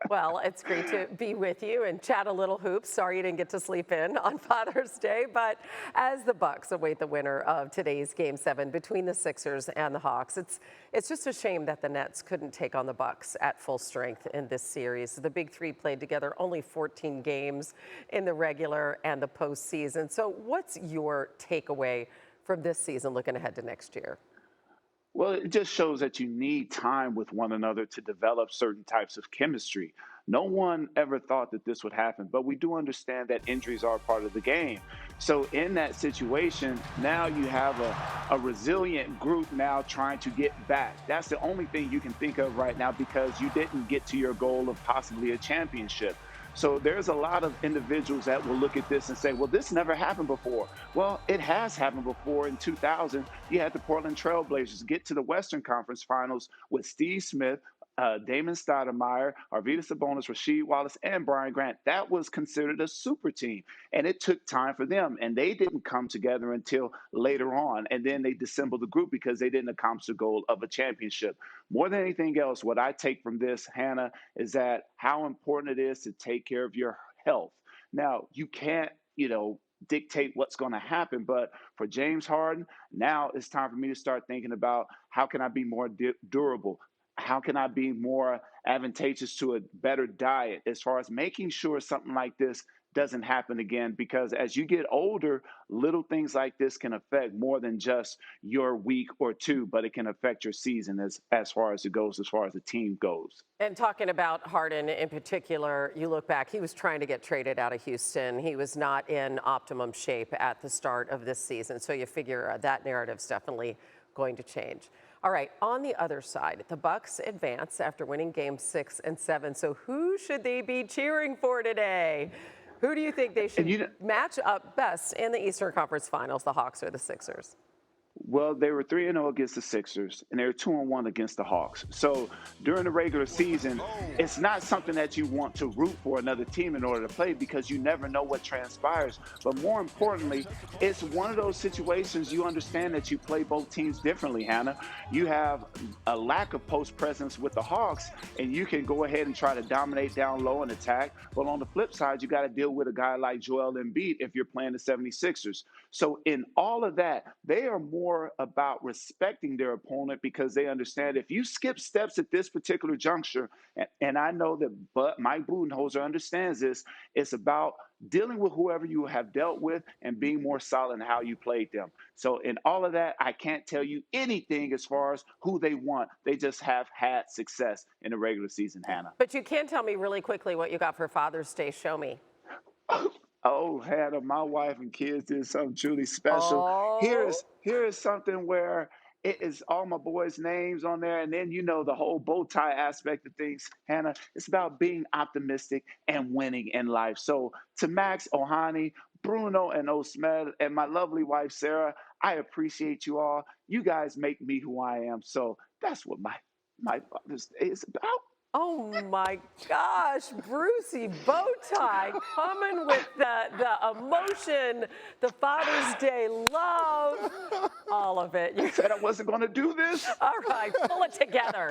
Well, it's great to be with you and chat a little hoops. Sorry you didn't get to sleep in on Father's Day, but as the Bucks await the winner of today's Game 7 between the Sixers and the Hawks, it's just a shame that the Nets couldn't take on the Bucks at full strength in this series. The Big Three played together only 14 games in the regular and the postseason. So what's your takeaway from this season looking ahead to next year? Well, it just shows that you need time with one another to develop certain types of chemistry. No one ever thought that this would happen, but we do understand that injuries are a part of the game. So, in that situation, now you have a resilient group now trying to get back. That's the only thing you can think of right now because you didn't get to your goal of possibly a championship. So there's a lot of individuals that will look at this and say, well, this never happened before. Well, it has happened before. In 2000, you had the Portland Trailblazers get to the Western Conference Finals with Steve Smith, Damon Stoudemire, Arvydas Sabonis, Rasheed Wallace, and Brian Grant. That was considered a super team, and it took time for them, and they didn't come together until later on, and then they dissembled the group because they didn't accomplish the goal of a championship. More than anything else, what I take from this, Hannah, is that how important it is to take care of your health. Now, you can't, dictate what's going to happen. But for James Harden, now it's time for me to start thinking about how can I be more durable? How can I be more advantageous to a better diet as far as making sure something like this doesn't happen again? Because as you get older, little things like this can affect more than just your week or two, but it can affect your season as far as it goes, as far as the team goes. And talking about Harden in particular, you look back, he was trying to get traded out of Houston. He was not in optimum shape at the start of this season. So you figure that narrative's definitely going to change. All right, on the other side, the Bucks advance after winning Games 6 and 7. So who should they be cheering for today? Who do you think they should match up best in the Eastern Conference Finals, the Hawks or the Sixers? Well, they were 3-0 against the Sixers, and they were 2-1 against the Hawks. So during the regular season, it's not something that you want to root for another team in order to play because you never know what transpires. But more importantly, it's one of those situations you understand that you play both teams differently, Hannah. You have a lack of post presence with the Hawks, and you can go ahead and try to dominate down low and attack. But on the flip side, you got to deal with a guy like Joel Embiid if you're playing the 76ers. So in all of that, they are more about respecting their opponent because they understand if you skip steps at this particular juncture, and I know that Mike Budenholzer understands this, it's about dealing with whoever you have dealt with and being more solid in how you played them. So in all of that, I can't tell you anything as far as who they want. They just have had success in the regular season, Hannah. But you can tell me really quickly what you got for Father's Day. Show me. Oh, Hannah, my wife and kids did something truly special. Oh, Here is something where it is all my boys' names on there, and then the whole bow tie aspect of things, Hannah. It's about being optimistic and winning in life. So to Max, Ohani, Bruno, and Osmed, and my lovely wife Sarah, I appreciate you all. You guys make me who I am. So that's what my Father's Day is about. oh my gosh, Brucey bow tie coming with the emotion, the Father's Day love, all of it. I said I wasn't going to do this. All right, pull it together.